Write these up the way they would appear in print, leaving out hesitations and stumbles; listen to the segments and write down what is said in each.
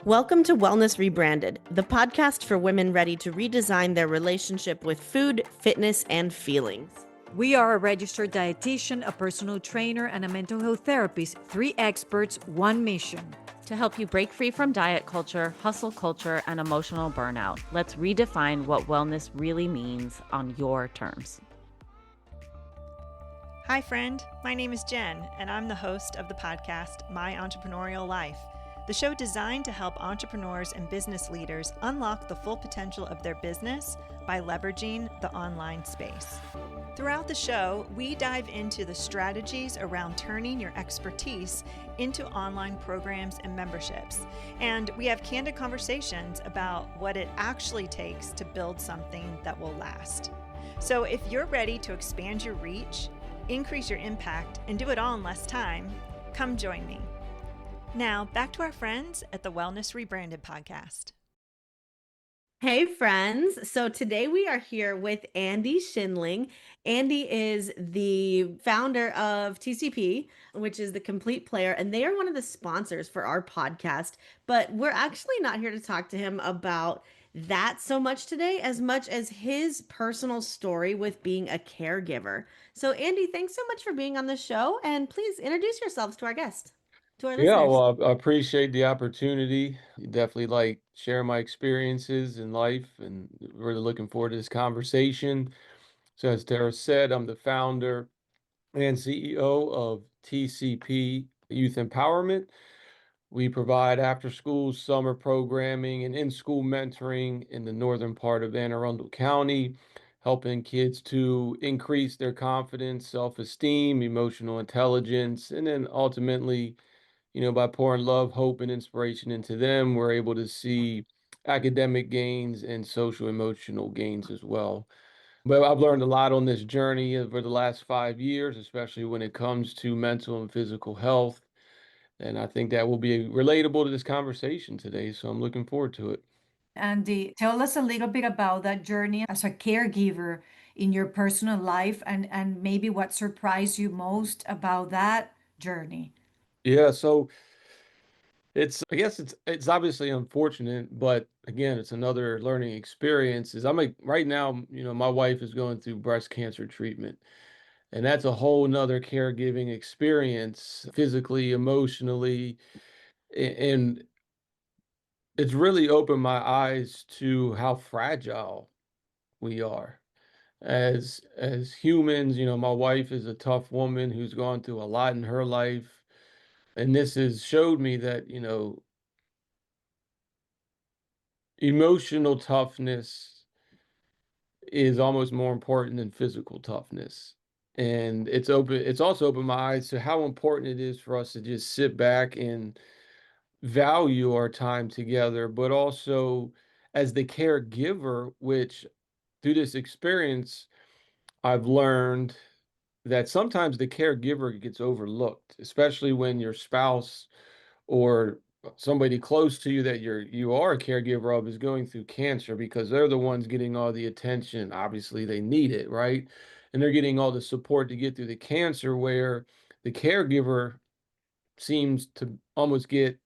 Welcome to Wellness Rebranded, the podcast for women ready to redesign their relationship with food, fitness, and feelings. We are a registered dietitian, a personal trainer, and a mental health therapist. 3 experts, 1 mission. To help you break free from diet culture, hustle culture, and emotional burnout, let's redefine what wellness really means on your terms. Hi, friend. My name is Jen, and I'm the host of the podcast, My Entrepreneurial Life, the show designed to help entrepreneurs and business leaders unlock the full potential of their business by leveraging the online space. Throughout the show, we dive into the strategies around turning your expertise into online programs and memberships. And we have candid conversations about what it actually takes to build something that will last. So if you're ready to expand your reach, increase your impact, and do it all in less time, come join me. Now, back to our friends at the Wellness Rebranded podcast. Hey, friends. So today we are here with Andy Schindlin. Andy is the founder of TCP, which is the Complete Player, and they are one of the sponsors for our podcast. But we're actually not here to talk to him about that so much today, as much as his personal story with being a caregiver. So, Andy, thanks so much for being on the show, and please introduce yourselves to our guest, to our Yeah, listeners. well, I appreciate the opportunity. Definitely like sharing my experiences in life and really looking forward to this conversation. So, as Tara said, I'm the founder and CEO of TCP Youth Empowerment. We provide after school summer programming and in-school mentoring in the northern part of Anne Arundel County, helping kids to increase their confidence, self-esteem, emotional intelligence, and then ultimately, by pouring love, hope, and inspiration into them, we're able to see academic gains and social emotional gains as well. But I've learned a lot on this journey over the last 5 years, especially when it comes to mental and physical health. And I think that will be relatable to this conversation today. So I'm looking forward to it. Andy, tell us a little bit about that journey as a caregiver in your personal life and maybe what surprised you most about that journey. Yeah, so I guess it's obviously unfortunate, but again, it's another learning experience. Is I'm like right now, my wife is going through breast cancer treatment. And that's a whole nother caregiving experience, physically, emotionally. And it's really opened my eyes to how fragile we are as humans. My wife is a tough woman who's gone through a lot in her life. And this has showed me that, emotional toughness is almost more important than physical toughness. And it's also opened my eyes to how important it is for us to just sit back and value our time together, but also as the caregiver, which through this experience, I've learned that sometimes the caregiver gets overlooked, especially when your spouse or somebody close to you that you are a caregiver of is going through cancer, because they're the ones getting all the attention. Obviously, they need it, right? And they're getting all the support to get through the cancer, where the caregiver seems to almost get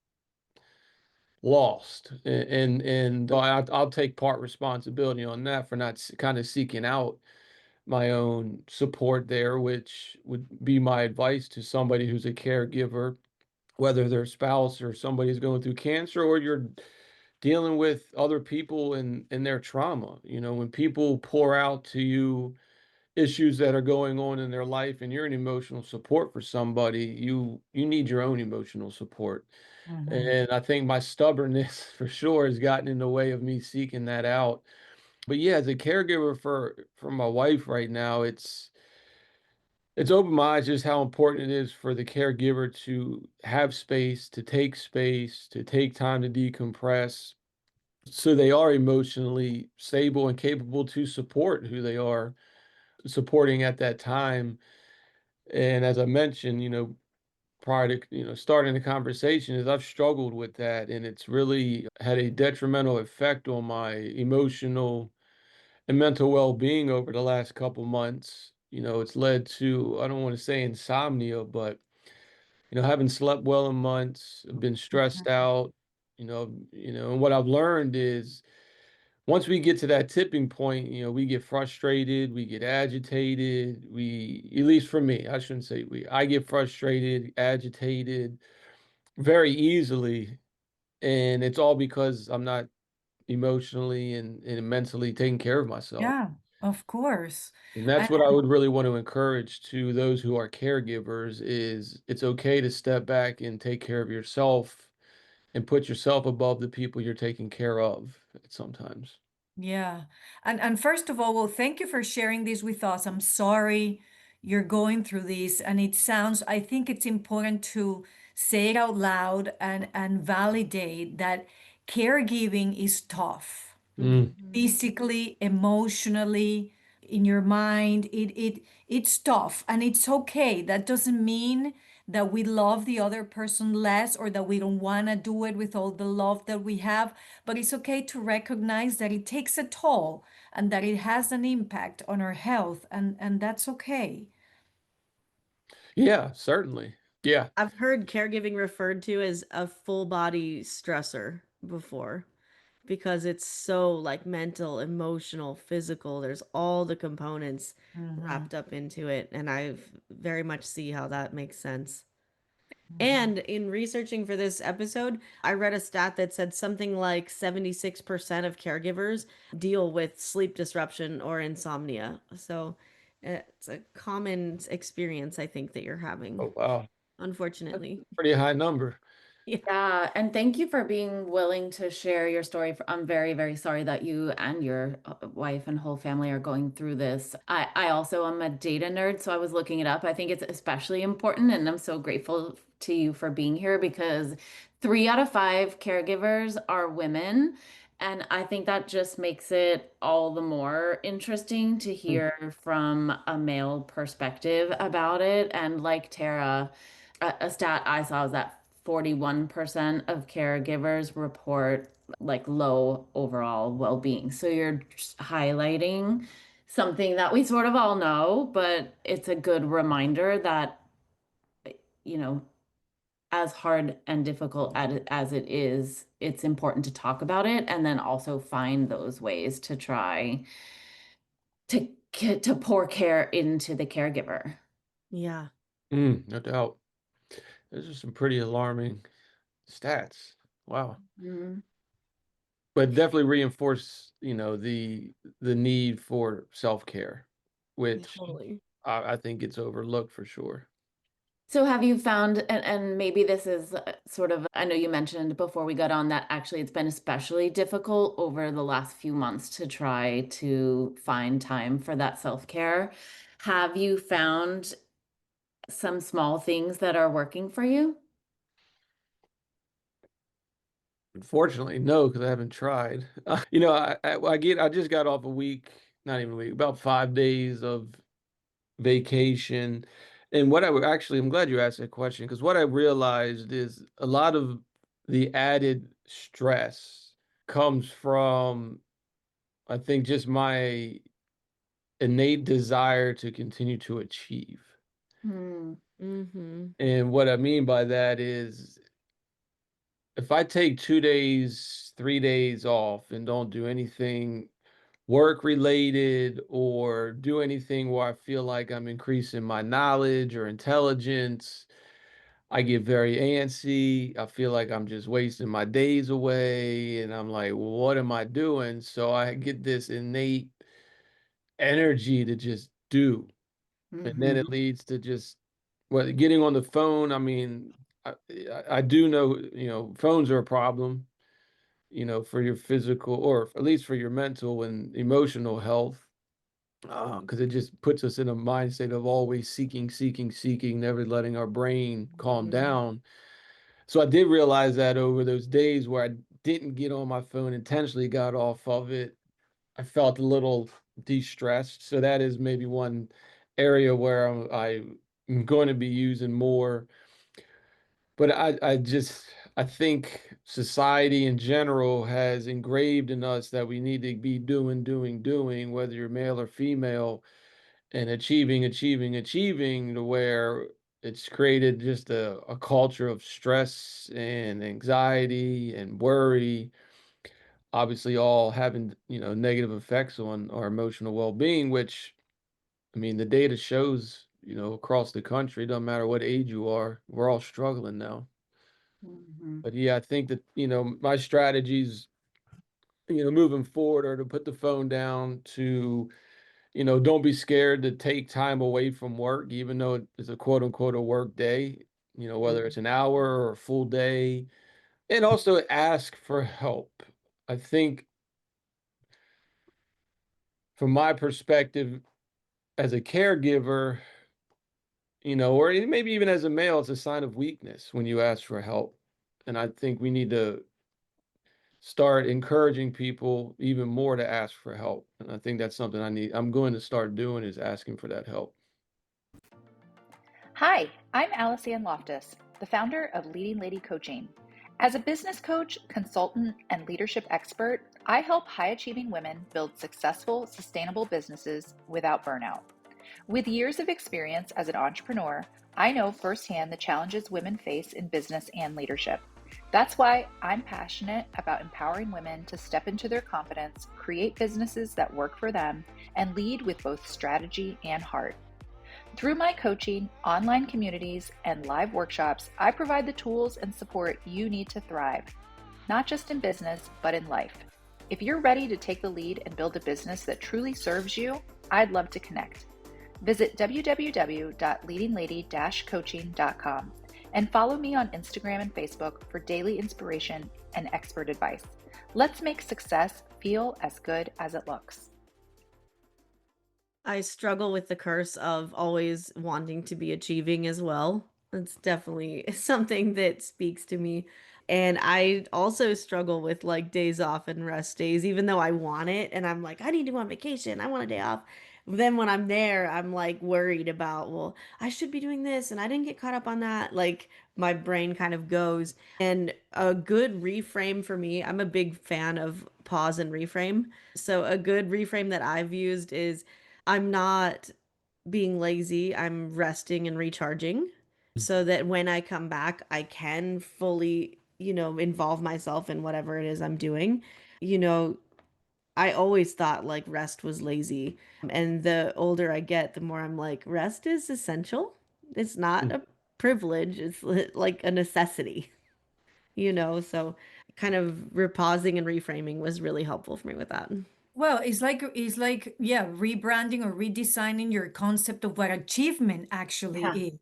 lost. And I'll take part responsibility on that for not kind of seeking out my own support there, which would be my advice to somebody who's a caregiver, whether their spouse or somebody's going through cancer, or you're dealing with other people and their trauma. When people pour out to you issues that are going on in their life and you're an emotional support for somebody, you need your own emotional support. Mhm. And I think my stubbornness for sure has gotten in the way of me seeking that out. But yeah, as a caregiver for my wife right now, it's opened my eyes just how important it is for the caregiver to have space, to take time to decompress, so they are emotionally stable and capable to support who they are supporting at that time. And as I mentioned, prior to starting the conversation, is I've struggled with that, and it's really had a detrimental effect on my emotional and mental well-being over the last couple months. It's led to, I don't want to say insomnia, but haven't slept well in months, been stressed out, and what I've learned is once we get to that tipping point, we get frustrated, we get agitated, at least for me, I shouldn't say I get frustrated, agitated very easily. And it's all because I'm not emotionally and mentally taking care of myself. Yeah, of course. And that's And what I would really want to encourage to those who are caregivers is it's okay to step back and take care of yourself and put yourself above the people you're taking care of sometimes. yeah. And first of all, well, thank you for sharing this with us. I'm sorry you're going through this. And it sounds, I think it's important to say it out loud and validate that caregiving is tough. Mm. Mhm. Physically, emotionally, in your mind. It's tough and it's okay. That doesn't mean that we love the other person less or that we don't want to do it with all the love that we have, but it's okay to recognize that it takes a toll and that it has an impact on our health and that's okay. Yeah, certainly. Yeah. I've heard caregiving referred to as a full body stressor before because it's so like mental, emotional, physical. There's all the components Mhm, wrapped up into it. And I very much see how that makes sense. mhm. And in researching for this episode, I read a stat that said something like 76% of caregivers deal with sleep disruption or insomnia. So it's a common experience, I think, that you're having, Oh, wow. That's unfortunately. a pretty high number. Yeah. Yeah, and thank you for being willing to share your story. I'm very, very sorry that you and your wife and whole family are going through this. I also am a data nerd, so I was looking it up. I think it's especially important, and I'm so grateful to you for being here because 3 out of 5 caregivers are women. And I think that just makes it all the more interesting to Mm. hear from a male perspective about it. And like Tara, a stat I saw is that 41% of caregivers report like low overall well-being. So you're just highlighting something that we sort of all know, but it's a good reminder that, you know, as hard and difficult as it is, it's important to talk about it and then also find those ways to try to pour care into the caregiver. Yeah. No doubt. Those are some pretty alarming stats. Wow. Mhm. But definitely reinforce, the need for self-care, which Totally. I think gets overlooked for sure. So have you found, and maybe this is sort of, I know you mentioned before we got on that actually it's been especially difficult over the last few months to try to find time for that self-care. Have you found some small things that are working for you? Unfortunately, no, because I haven't tried. I just got off a week, not even a week, about 5 days of vacation. And I'm glad you asked that question because what I realized is a lot of the added stress comes from, I think, just my innate desire to continue to achieve. Hmm. Mm-hmm. And what I mean by that is if I take 2 days, 3 days off and don't do anything work related or do anything where I feel like I'm increasing my knowledge or intelligence, I get very antsy. I feel like I'm just wasting my days away. And I'm like, well, what am I doing? So I get this innate energy to just do. And then Hmm. it leads to just well, getting on the phone. I mean, I do know, phones are a problem, for your physical or at least for your mental and emotional health. Because it just puts us in a mindset of always seeking, seeking, seeking, never letting our brain calm Mhm. down. So I did realize that over those days where I didn't get on my phone, intentionally got off of it, I felt a little de-stressed. So that is maybe one area where I'm going to be using more. But I think society in general has engraved in us that we need to be doing, doing, doing, whether you're male or female, and achieving, achieving, achieving to where it's created just a culture of stress and anxiety and worry, obviously all having, negative effects on our emotional well-being, which, I mean, the data shows, across the country, doesn't matter what age you are, we're all struggling now. Mhm. But yeah, I think that, my strategies, moving forward are to put the phone down, to, don't be scared to take time away from work, even though it's a quote unquote a work day, whether it's an hour or a full day, and also ask for help. I think from my perspective as a caregiver, or maybe even as a male, it's a sign of weakness when you ask for help. And I think we need to start encouraging people even more to ask for help. And I think that's something I'm going to start doing, is asking for that help. Hi, I'm Alice Ann Loftus, the founder of Leading Lady Coaching. As a business coach, consultant, and leadership expert, I help high-achieving women build successful, sustainable businesses without burnout. With years of experience as an entrepreneur, I know firsthand the challenges women face in business and leadership. That's why I'm passionate about empowering women to step into their confidence, create businesses that work for them, and lead with both strategy and heart. Through my coaching, online communities, and live workshops, I provide the tools and support you need to thrive, not just in business, but in life. If you're ready to take the lead and build a business that truly serves you, I'd love to connect. Visit www.leadinglady-coaching.com and follow me on Instagram and Facebook for daily inspiration and expert advice. Let's make success feel as good as it looks. I struggle with the curse of always wanting to be achieving as well. It's definitely something that speaks to me. And I also struggle with like days off and rest days, even though I want it. And I'm like, I need to go on vacation. I want a day off. Then when I'm there, I'm like worried about, well, I should be doing this and I didn't get caught up on that. Like my brain kind of goes. And a good reframe for me, I'm a big fan of pause and reframe. So a good reframe that I've used is, I'm not being lazy, I'm resting and recharging so that when I come back, I can fully, involve myself in whatever it is I'm doing. You know, I always thought like rest was lazy. And the older I get, the more I'm like, rest is essential. It's not a privilege, it's like a necessity, so kind of repausing and reframing was really helpful for me with that. Well, it's like yeah, rebranding or redesigning your concept of what achievement actually Yeah. is.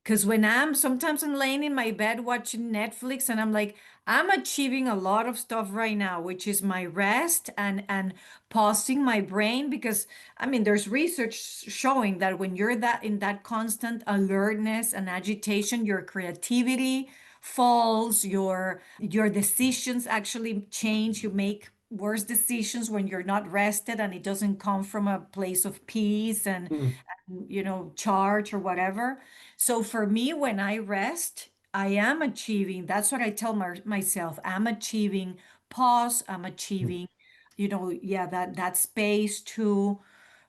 Because when sometimes I'm laying in my bed watching Netflix and I'm like, I'm achieving a lot of stuff right now, which is my rest and pausing my brain. Because I mean, there's research showing that when you're that in that constant alertness and agitation, your creativity falls, your decisions actually change. You make worse decisions when you're not rested and it doesn't come from a place of peace and Mm, charge or whatever. So for me, when I rest, I am achieving. That's what I tell myself. I'm achieving pause. I'm mm, achieving, yeah, that space to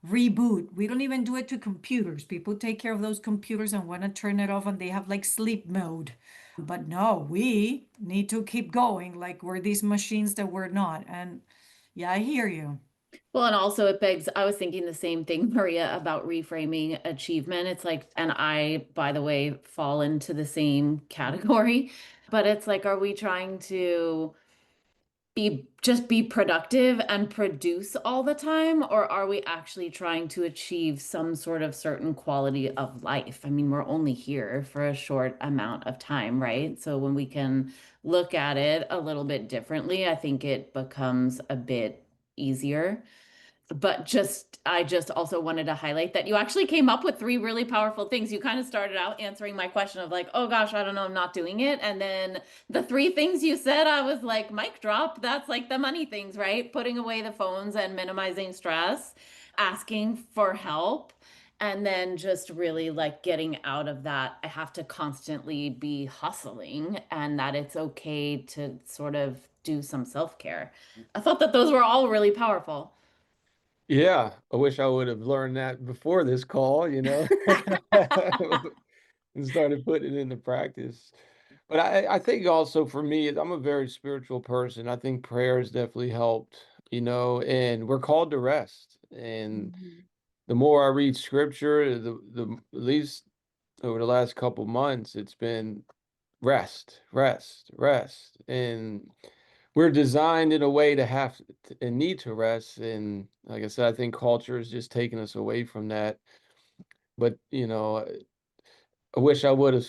reboot. We don't even do it to computers. People take care of those computers and want to turn it off and they have like sleep mode. But no, we need to keep going like we're these machines that we're not. And yeah, I hear you. Well, and also it begs, I was thinking the same thing, Maria, about reframing achievement. It's like, and I, by the way, fall into the same category, but it's like, are we trying to be productive and produce all the time, or are we actually trying to achieve some sort of certain quality of life? I mean, we're only here for a short amount of time, right? So when we can look at it a little bit differently, I think it becomes a bit easier. But I just also wanted to highlight that you actually came up with three really powerful things. You kind of started out answering my question of like, oh gosh, I don't know, I'm not doing it. And then the three things you said, I was like, mic drop. That's like the money things, right? Putting away the phones and minimizing stress, asking for help, and then just really like getting out of that. I have to constantly be hustling, and that it's okay to sort of do some self-care. I thought that those were all really powerful. yeah, I wish I would have learned that before this call. and started putting it into practice. But I think also for me, I'm a very spiritual person. I think prayer has definitely helped, and we're called to rest. And Mhm. the more I read scripture, at least over the last couple months, it's been rest, rest, rest. And we're designed in a way to have and need to rest. And like I said, I think culture is just taking us away from that. But, I wish I would have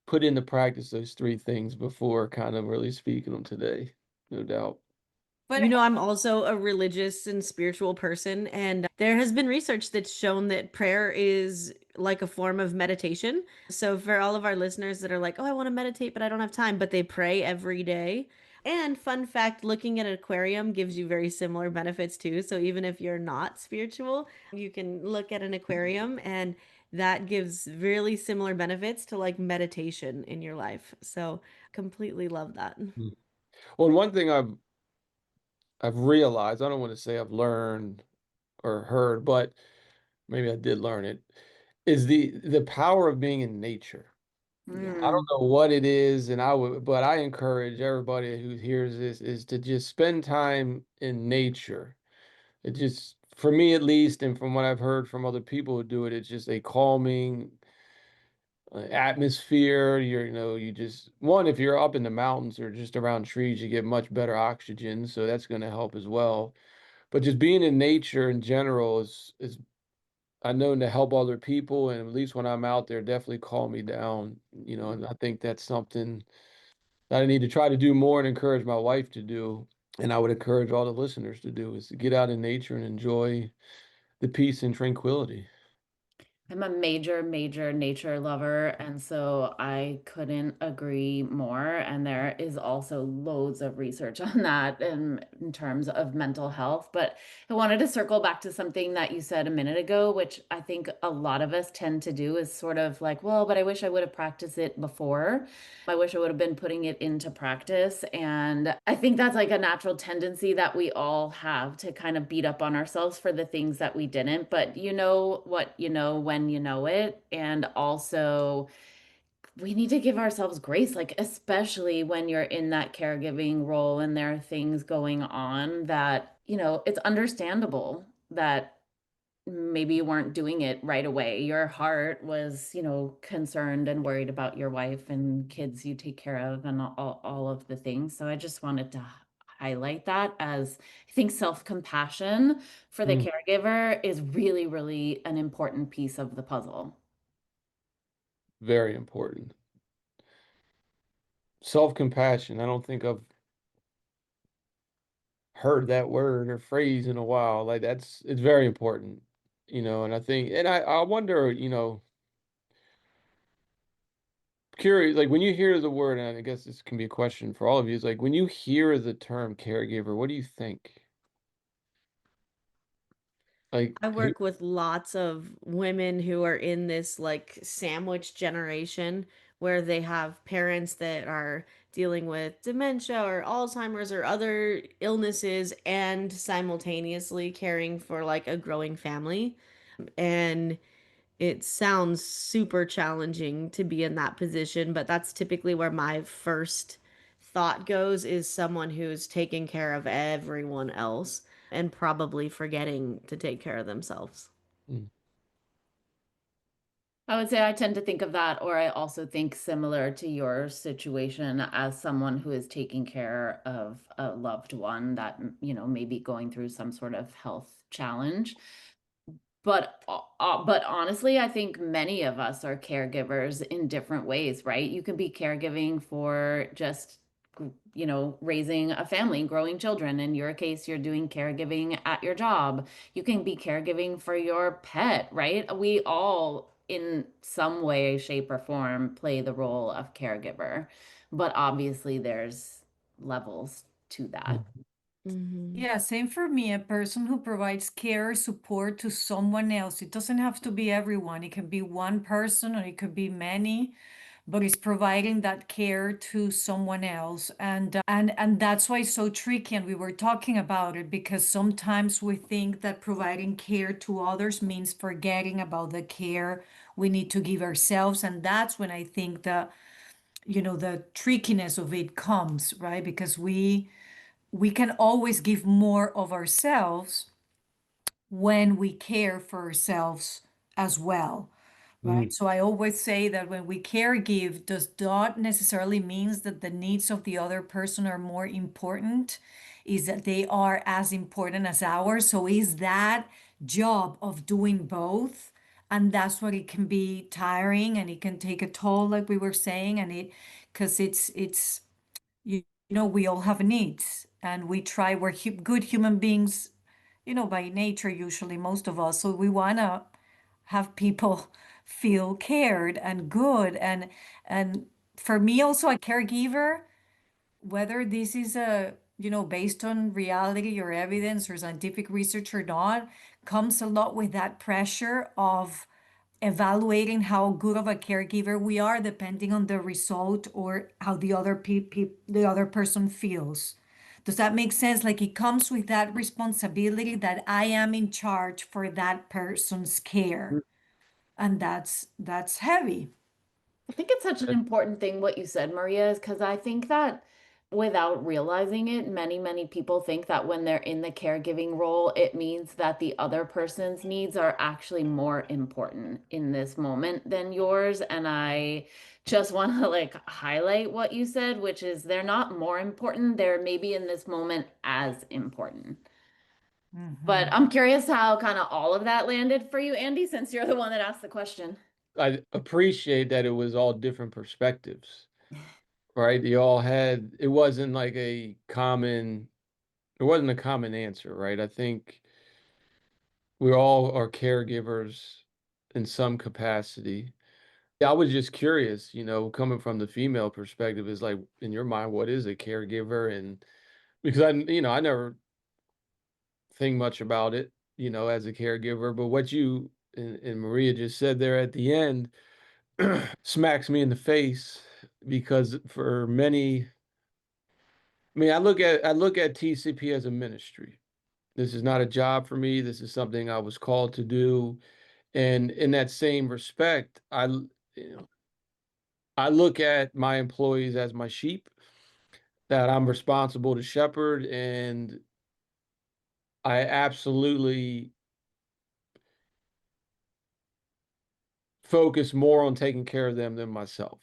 put into practice those three things before kind of really speaking them today, no doubt. But I'm also a religious and spiritual person, and there has been research that's shown that prayer is like a form of meditation. So, for all of our listeners that are like, oh, I want to meditate, but I don't have time, but they pray every day. And fun fact, looking at an aquarium gives you very similar benefits too. So, even if you're not spiritual, you can look at an aquarium, and that gives really similar benefits to like meditation in your life. So, completely love that. Mm. Well, and one thing I've realized, I don't want to say I've learned or heard, but maybe I did learn it, is the power of being in nature. I Yeah. don't Mm. know what it is, but I encourage everybody who hears this is to just spend time in nature. It just, for me at least, and from what I've heard from other people who do it, it's just a calming atmosphere. You just one, if you're up in the mountains or just around trees, you get much better oxygen, so that's going to help as well. But just being in nature in general is I know to help other people, and at least when I'm out there, definitely calm me down. And I think that's something that I need to try to do more and encourage my wife to do. And I would encourage all the listeners to do is to get out in nature and enjoy the peace and tranquility. I'm a major, major nature lover, and so I couldn't agree more. And there is also loads of research on that in terms of mental health. But I wanted to circle back to something that you said a minute ago, which I think a lot of us tend to do is sort of like, well, but I wish I would have practiced it before. I wish I would have been putting it into practice. And I think that's like a natural tendency that we all have to kind of beat up on ourselves for the things that we didn't. But you know what you know when you know it. And also, we need to give ourselves grace, like, especially when you're in that caregiving role and there are things going on that, it's understandable that maybe you weren't doing it right away. Your heart was, concerned and worried about your wife and kids you take care of and all of the things. So I just wanted to highlight that as I think self-compassion for the Mm, caregiver is really, really an important piece of the puzzle. very important. Self-compassion. I don't think I've heard that word or phrase in a while. Like it's very important, and I think, and I wonder, curious, like when you hear the word, and I guess this can be a question for all of you, is like when you hear the term caregiver, what do you think? Like I who, work with lots of women who are in this like sandwich generation where they have parents that are dealing with dementia or Alzheimer's or other illnesses and simultaneously caring for like a growing family. And it sounds super challenging to be in that position, but that's typically where my first thought goes is someone who's taking care of everyone else and probably forgetting to take care of themselves. mm, I would say I tend to think of that, or I also think similar to your situation as someone who is taking care of a loved one that, may be going through some sort of health challenge. But honestly, I think many of us are caregivers in different ways, right? You can be caregiving for just, raising a family and growing children. In your case, you're doing caregiving at your job. You can be caregiving for your pet, right? We all, in some way, shape, or form, play the role of caregiver. But obviously, there's levels to that. mm, Mhm. yeah, same for me. A person who provides care or support to someone else. It doesn't have to be everyone. It can be one person or it could be many. but it's providing that care to someone else. And that's why it's so tricky. And we were talking about it because sometimes we think that providing care to others means forgetting about the care we need to give ourselves. And that's when I think the trickiness of it comes, right? Because we can always give more of ourselves when we care for ourselves as well, right? Mm. So I always say that when we care give does not necessarily means that the needs of the other person are more important, is that they are as important as ours. So is that job of doing both. And that's what it can be tiring and it can take a toll, like we were saying, and it because it's we all have needs and we're good human beings, by nature, usually most of us. So we want to have people feel cared and good. And for me, also a caregiver, whether this is based on reality or evidence or scientific research or not, comes a lot with that pressure of evaluating how good of a caregiver we are depending on the result or how the other person feels. Does that make sense? Like it comes with that responsibility that I am in charge for that person's care. And that's heavy. I think it's such an important thing what you said, Maria, is because I think that without realizing it, many people think that when they're in the caregiving role, it means that the other person's needs are actually more important in this moment than yours. And I just want to like highlight what you said, which is they're not more important. They're maybe in this moment as important. But Mhm. I'm curious how kind of all of that landed for you, Andy, since you're the one that asked the question. I appreciate that it was all different perspectives, right? You all had, it wasn't like it wasn't a common answer, right? I think we all are caregivers in some capacity. Yeah, I was just curious, coming from the female perspective, is like in your mind, what is a caregiver? And because I never think much about it, as a caregiver, but what you and Maria just said there at the end smacks me in the face because for many, I mean, I look at TCP as a ministry. This is not a job for me. This is something I was called to do. And in that same respect, you know, I look at my employees as my sheep that I'm responsible to shepherd, and I absolutely focus more on taking care of them than myself.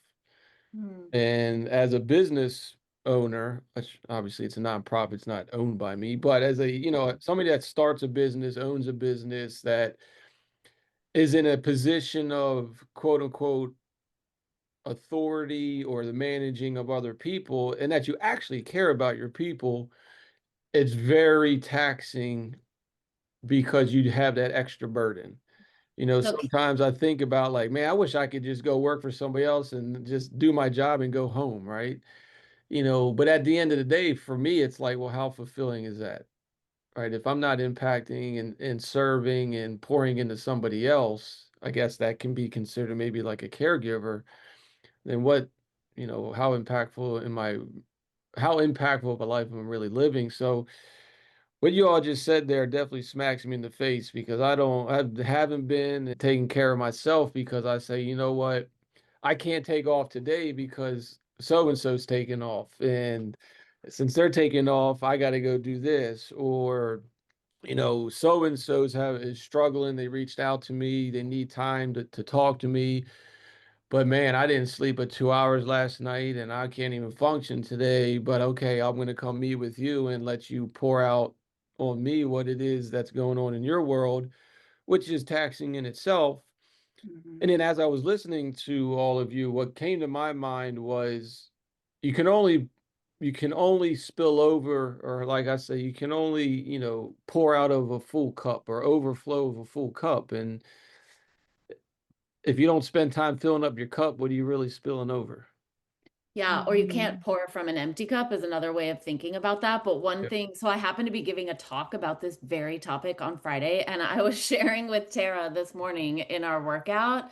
Hmm. And as a business owner, which obviously it's a nonprofit, it's not owned by me, but as somebody that starts a business, owns a business that is in a position of quote unquote authority or the managing of other people, and that you actually care about your people, it's very taxing because you have that extra burden. Okay. Sometimes I think about like, man, I wish I could just go work for somebody else and just do my job and go home, right? But at the end of the day, for me, it's like, well, how fulfilling is that? Right? If I'm not impacting and serving and pouring into somebody else, I guess that can be considered maybe like a caregiver. Then how impactful of a life am I really living? So what you all just said there definitely smacks me in the face because I haven't been taking care of myself because I say, you know what, I can't take off today because so and so's taking off, and since they're taking off, I got to go do this, or so and so's is struggling. They reached out to me. They need time to talk to me. But man, I didn't sleep but 2 hours last night and I can't even function today. But okay, I'm going to come meet with you and let you pour out on me what it is that's going on in your world, which is taxing in itself. Mhm. And then as I was listening to all of you, what came to my mind was you can only you can only spill over, or like I say, you can only, pour out of a full cup or overflow of a full cup. And if you don't spend time filling up your cup, what are you really spilling over? Yeah, or you can't Mhm. pour from an empty cup is another way of thinking about that. But one Yeah. thing, so I happened to be giving a talk about this very topic on Friday, and I was sharing with Tara this morning in our workout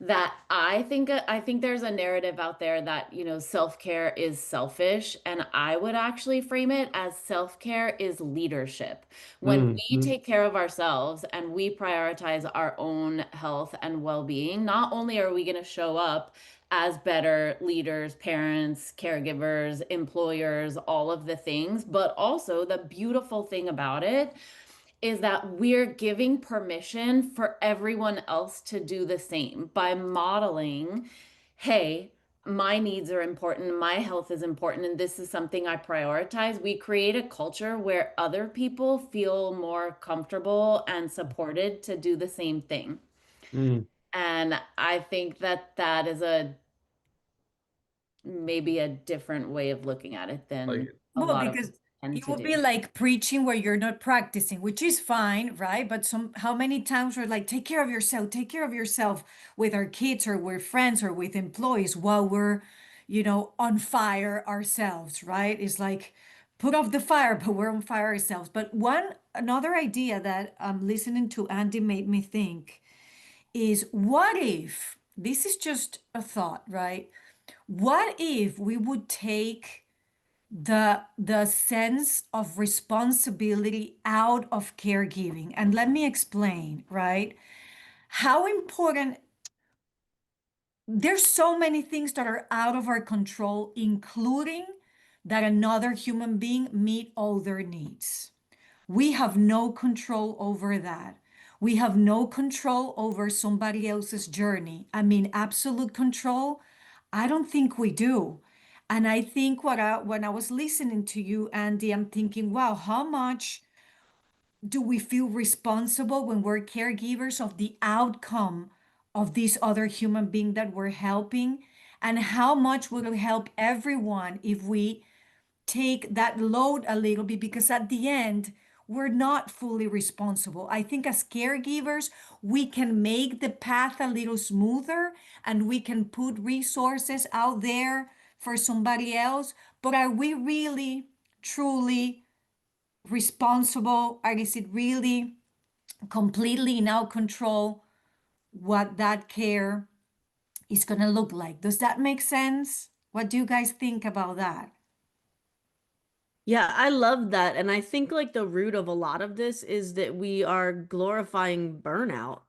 that I think there's a narrative out there that, self-care is selfish, and I would actually frame it as self-care is leadership. When we Mm-hmm. take care of ourselves and we prioritize our own health and well-being, not only are we going to show up as better leaders, parents, caregivers, employers, all of the things, but also the beautiful thing about it is that we're giving permission for everyone else to do the same by modeling, hey, my needs are important, my health is important, and this is something I prioritize. We create a culture where other people feel more comfortable and supported to do the same thing. Mm. And I think that that is maybe a different way of looking at it Like than it. a Well, lot of because us tend it to would be do. like preaching where you're not practicing, which is fine, right? But how many times we're like, take care of yourself with our kids or with friends or with employees while we're, on fire ourselves, right? It's like put off the fire, but we're on fire ourselves. But another idea that I'm listening to Andy made me think is what if, this is just a thought, right? What if we would take the sense of responsibility out of caregiving? And let me explain, right? How important, there's so many things that are out of our control, including that another human being meet all their needs. We have no control over that. We have no control over somebody else's journey. I mean, absolute control, I don't think we do. And I think when I was listening to you, Andy, I'm thinking, wow, how much do we feel responsible when we're caregivers of the outcome of this other human being that we're helping? And how much will it help everyone if we take that load a little bit, because at the end, we're not fully responsible. I think as caregivers, we can make the path a little smoother and we can put resources out there for somebody else. But are we really, truly responsible? Or is it really completely in our control what that care is going to look like? Does that make sense? What do you guys think about that? Yeah, I love that. And I think like the root of a lot of this is that we are glorifying burnout.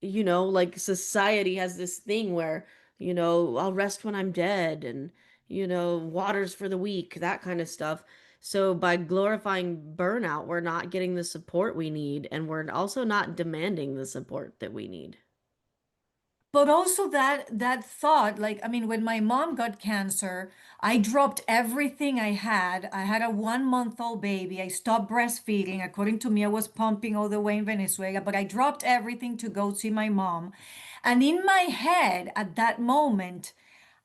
Like society has this thing where, I'll rest when I'm dead and, water's for the weak, that kind of stuff. So by glorifying burnout, we're not getting the support we need, and we're also not demanding the support that we need. But also that thought, like, I mean, when my mom got cancer, I dropped everything I had. I had a 1-month-old baby. I stopped breastfeeding. According to me, I was pumping all the way in Venezuela, but I dropped everything to go see my mom. And in my head, at that moment,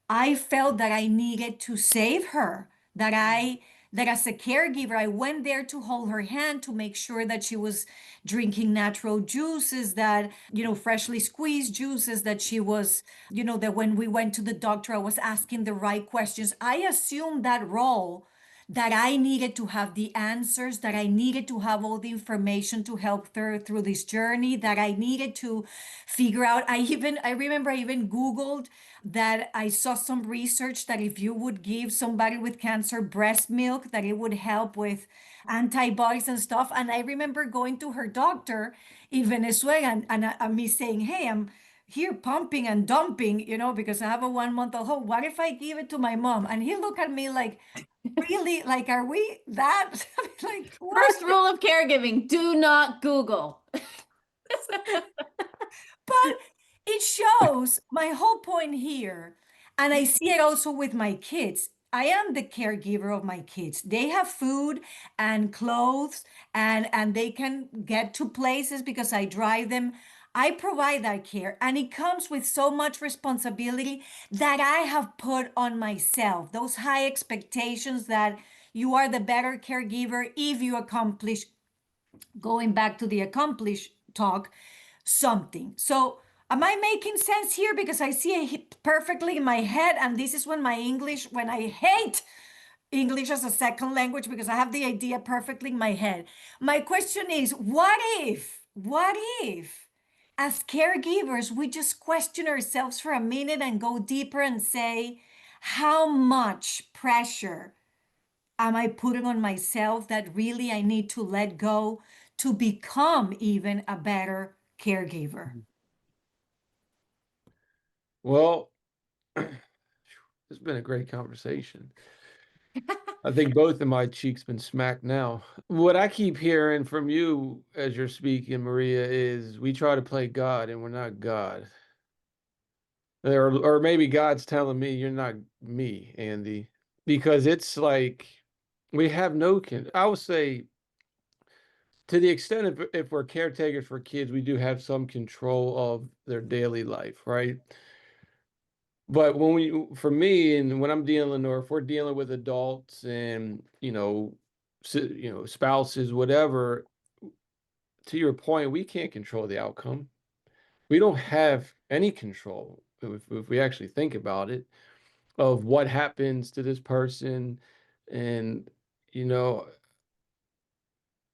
I felt that I needed to save her, that as a caregiver, I went there to hold her hand to make sure that she was drinking natural juices, that, freshly squeezed juices, that she was, that when we went to the doctor, I was asking the right questions. I assumed that role, that I needed to have the answers, that I needed to have all the information to help her through this journey, that I needed to figure out. I remember I even Googled that. I saw some research that if you would give somebody with cancer breast milk, that it would help with antibodies and stuff. And I remember going to her doctor in Venezuela and me saying, hey, I'm here pumping and dumping, because I have a 1-month-old. What if I give it to my mom? And he looked at me like, really? Like, are we that? Like, what? First rule of caregiving, do not Google. But it shows my whole point here. And I see it also with my kids. I am the caregiver of my kids. They have food and clothes and they can get to places because I drive them. I provide that care and it comes with so much responsibility that I have put on myself. Those high expectations that you are the better caregiver if you accomplish, going back to the accomplish talk, something. So, am I making sense here? Because I see it perfectly in my head, and this is when I hate English as a second language because I have the idea perfectly in my head. My question is, what if as caregivers, we just question ourselves for a minute and go deeper and say, how much pressure am I putting on myself that really I need to let go to become even a better caregiver? Well, it's been a great conversation. I think both of my cheeks been smacked now. What I keep hearing from you as you're speaking, Maria, is we try to play God and we're not God. Or maybe God's telling me you're not me, Andy, because it's like we have I would say to the extent if we're caretakers for kids, we do have some control of their daily life, right? But for me, and when I'm dealing, or if we're dealing with adults and, spouses, whatever, to your point, we can't control the outcome. We don't have any control if we actually think about it of what happens to this person. And, you know,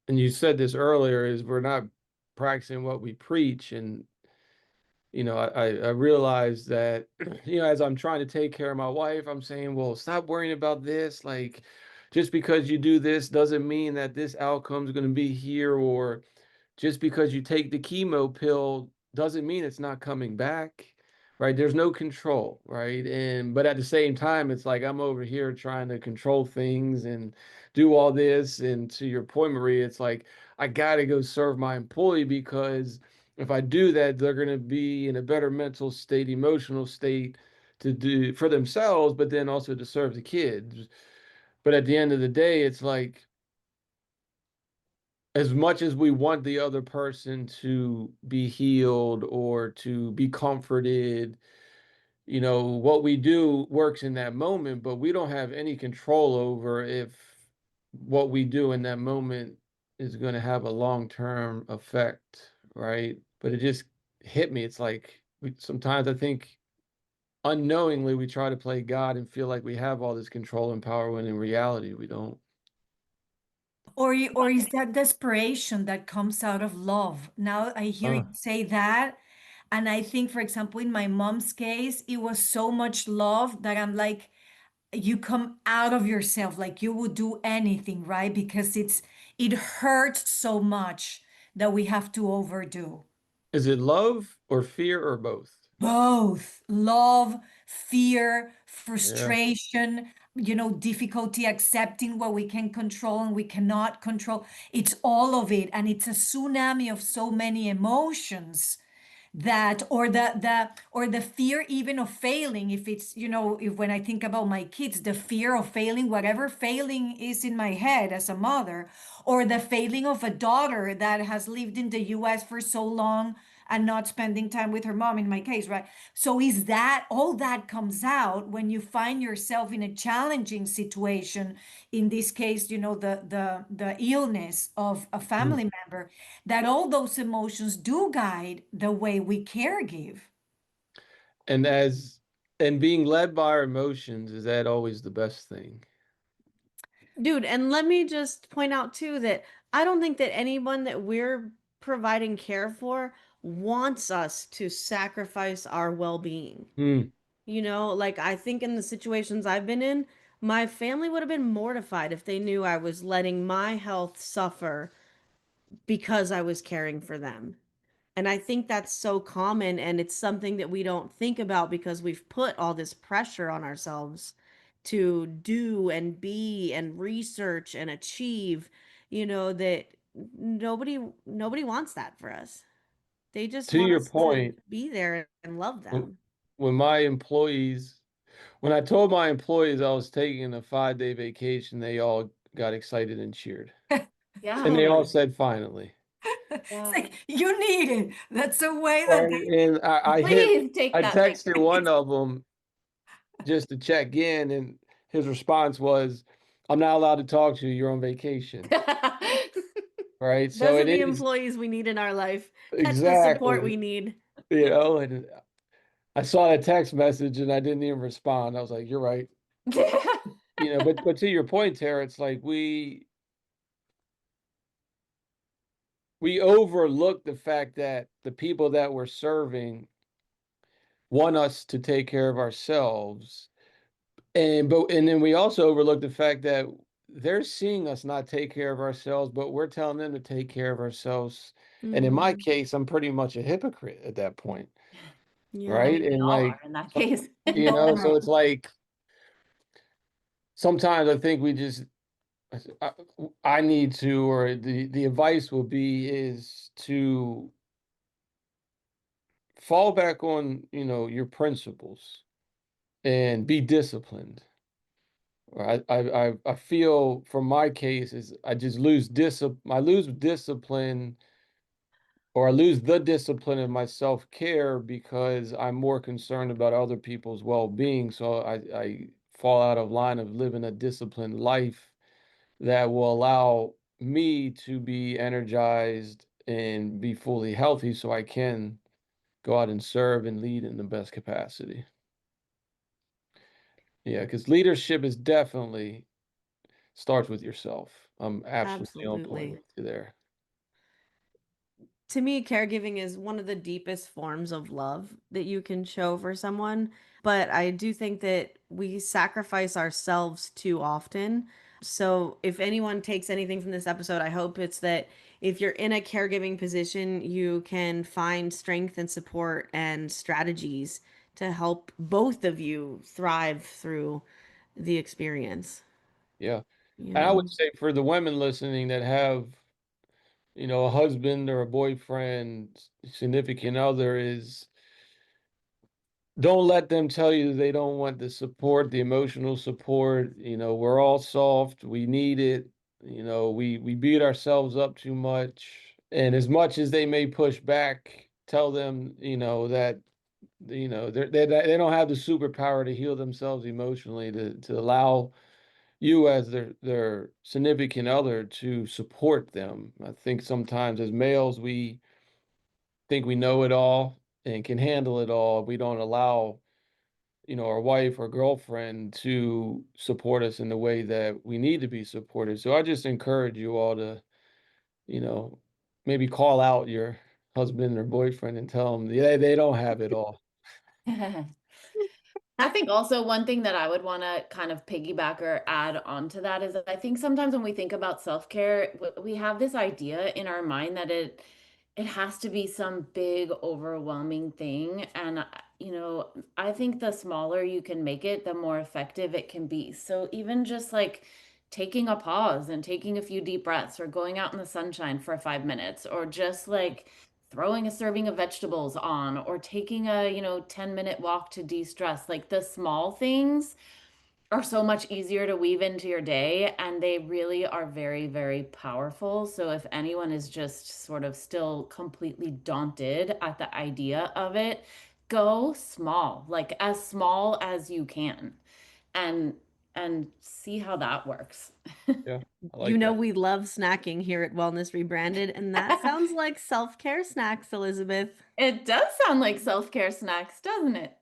and you said this earlier is we're not practicing what we preach. And I realized that, as I'm trying to take care of my wife, I'm saying, well, stop worrying about this. Like, just because you do this doesn't mean that this outcome is going to be here, or just because you take the chemo pill doesn't mean it's not coming back, right? There's no control, right? But at the same time, it's like I'm over here trying to control things and do all this. And to your point, Maria, it's like I got to go serve my employee, because if I do that, they're going to be in a better mental state, emotional state to do for themselves, but then also to serve the kids. But at the end of the day, it's like, as much as we want the other person to be healed or to be comforted, what we do works in that moment, but we don't have any control over if what we do in that moment is going to have a long-term effect, right? But it just hit me. It's like sometimes I think unknowingly we try to play God and feel like we have all this control and power when in reality we don't. Or is that desperation that comes out of love? Now I hear you Uh, say that. And I think, for example, in my mom's case, it was so much love that I'm like, you come out of yourself, like you would do anything, right? Because it hurts so much that we have to overdo. is it love or fear or both? Both love, fear, Yeah. frustration, difficulty accepting what we can control and we cannot control. It's all of it. And it's a tsunami of so many emotions that or the fear even of failing. If it's, if when I think about my kids, the fear of failing, whatever failing is in my head as a mother, or the failing of a daughter that has lived in the US for so long and not spending time with her mom, in my case, right? So is that all that comes out when you find yourself in a challenging situation, in this case, the illness of a Mm. family member, that all those emotions do guide the way we care give. And being led by our emotions, is that always the best thing? Dude, and let me just point out too that I don't think that anyone that we're providing care for wants us to sacrifice our well-being. Hmm. Like I think in the situations I've been in, my family would have been mortified if they knew I was letting my health suffer because I was caring for them. And I think that's so common, and it's something that we don't think about because we've put all this pressure on ourselves to do and be and research and achieve, that nobody wants that for us. They just To want your us to point, be there and love when, them. when my employees, when I told my employees I was taking a 5-day vacation, they all got excited and cheered. And they all Yeah. said, finally. It's Yeah. like, you need it. That's a way that Right. And Please take I that texted vacation. one of them just to check in, and his response was, I'm not allowed to talk to you. You're on vacation. Right. So Those are it the is employees we need in our life. That's the support exactly, we need. and I saw that text message and I didn't even respond. I was like, you're right. But to your point, Tara, it's like we overlook the fact that the people that we're serving want us to take care of ourselves. And then we also overlook the fact that they're seeing us not take care of ourselves, but we're telling them to take care of ourselves. And in my Mhm. case, I'm pretty much a hypocrite at that point, Yeah. I right? mean, we And all like, are in that case. so it's like sometimes I think we just I, I need to, or the advice will be is to fall back on, your principles and be disciplined. I feel from my case is I lose discipline, or I lose the discipline of my self-care because I'm more concerned about other people's well-being. So I fall out of line of living a disciplined life that will allow me to be energized and be fully healthy so I can go out and serve and lead in the best capacity. Yeah, because leadership is definitely starts with yourself. I'm absolutely on point Absolutely. with you there. To me, caregiving is one of the deepest forms of love that you can show for someone. But I do think that we sacrifice ourselves too often. So, if anyone takes anything from this episode, I hope it's that if you're in a caregiving position, you can find strength and support and strategies to help both of you thrive through the experience, Yeah. you And I would know? say for the women listening that have, a husband or a boyfriend, significant other, is don't let them tell you they don't want the support, the emotional support. We're all soft. We need it. We beat ourselves up too much. And as much as they may push back, tell them, that, they don't have the superpower to heal themselves emotionally, to allow you as their significant other to support them. I think sometimes as males, we think we know it all and can handle it all. We don't allow, our wife or girlfriend to support us in the way that we need to be supported. So I just encourage you all to, you know, maybe call out your husband or boyfriend and tell them, yeah, they don't have it all. I think also one thing that I would want to kind of piggyback or add on to that is that I think sometimes when we think about self-care, we have this idea in our mind that it has to be some big overwhelming thing. And I think the smaller you can make it, the more effective it can be. So even just like taking a pause and taking a few deep breaths, or going out in the sunshine for 5 minutes, or just like throwing a serving of vegetables on, or taking a 10-minute walk to de-stress, like the small things are so much easier to weave into your day, and they really are very, very powerful. So if anyone is just sort of still completely daunted at the idea of it, go small, like as small as you can, and see how that works. Yeah, I You like know, that. we love snacking here at Wellness Rebranded, and that sounds like self-care snacks, Elizabeth. It does sound like self-care snacks, doesn't it?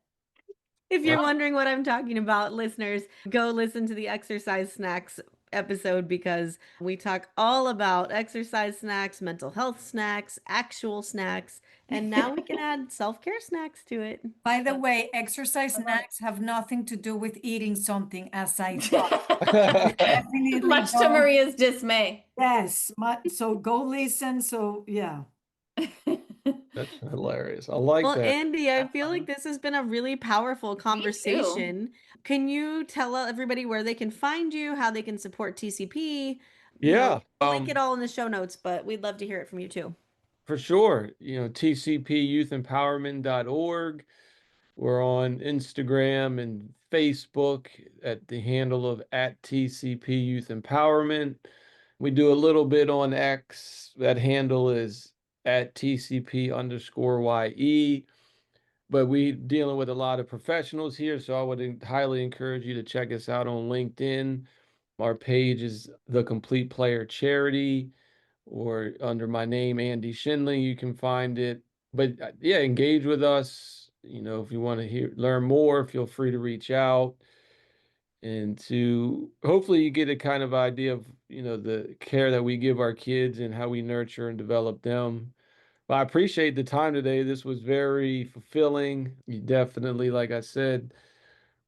If you're Yeah. wondering what I'm talking about, listeners, go listen to the exercise snacks episode because we talk all about exercise snacks, mental health snacks, actual snacks, and now we can add self-care snacks to it. By the way, exercise snacks have nothing to do with eating something, as I thought. Definitely Much to don't. Maria's dismay. Yes, so go listen. So yeah. That's hilarious. I like Well, that. Andy, I That's feel like funny. this has been a really powerful Me too. conversation. Can you tell everybody where they can find you, how they can support TCP? Yeah. We'll link it all in the show notes, but we'd love to hear it from you too. For sure. TCP Youth Empowerment.org. We're on Instagram and Facebook at the handle of at TCP Youth Empowerment. We do a little bit on X. That handle is at TCP_YE. But we dealing with a lot of professionals here, so I would highly encourage you to check us out on LinkedIn. Our page is The Complete Player Charity, or under my name, Andy Schindlin, you can find it. But yeah, engage with us. If you want to learn more, feel free to reach out. and to hopefully you get a kind of idea of, the care that we give our kids and how we nurture and develop them. But I appreciate the time today. This was very fulfilling. You definitely, like I said,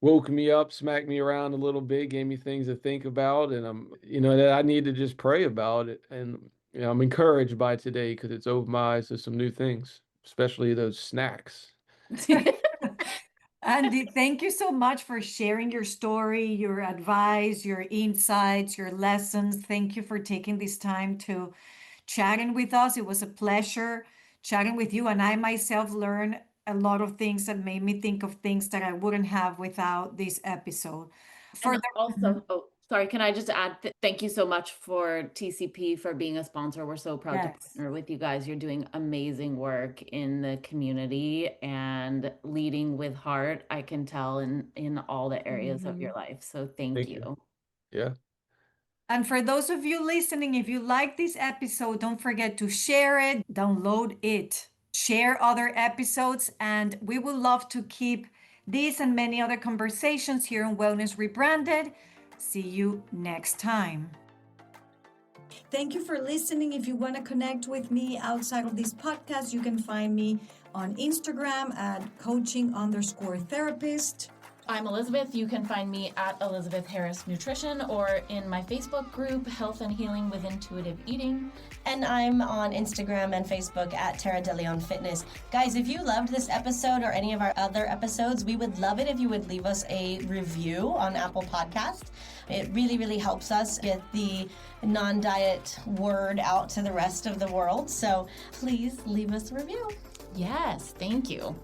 woke me up, smacked me around a little bit, gave me things to think about, and that I need to just pray about it. And I'm encouraged by today because it's opened my eyes to some new things, especially those snacks. Andy, thank you so much for sharing your story, your advice, your insights, your lessons. Thank you for taking this time to chatting with us. It was a pleasure chatting with you, and I myself learned a lot of things that made me think of things that I wouldn't have without this episode. And also, oh, sorry, can I just add, thank you so much for TCP for being a sponsor. We're so proud to Yes. partner with you guys. You're doing amazing work in the community and leading with heart. I can tell in all the areas of your life. So thank you. Yeah. And for those of you listening, if you like this episode, don't forget to share it, download it, share other episodes, and we would love to keep these and many other conversations here on Wellness Rebranded. See you next time. Thank you for listening. If you want to connect with me outside of this podcast, you can find me on Instagram at coaching_therapist. I'm Elizabeth. You can find me at Elizabeth Harris Nutrition or in my Facebook group, Health and Healing with Intuitive Eating. And I'm on Instagram and Facebook at Tara De Leon Fitness. Guys, if you loved this episode or any of our other episodes, we would love it if you would leave us a review on Apple Podcast. It really, really helps us get the non-diet word out to the rest of the world. So please leave us a review. Yes, thank you.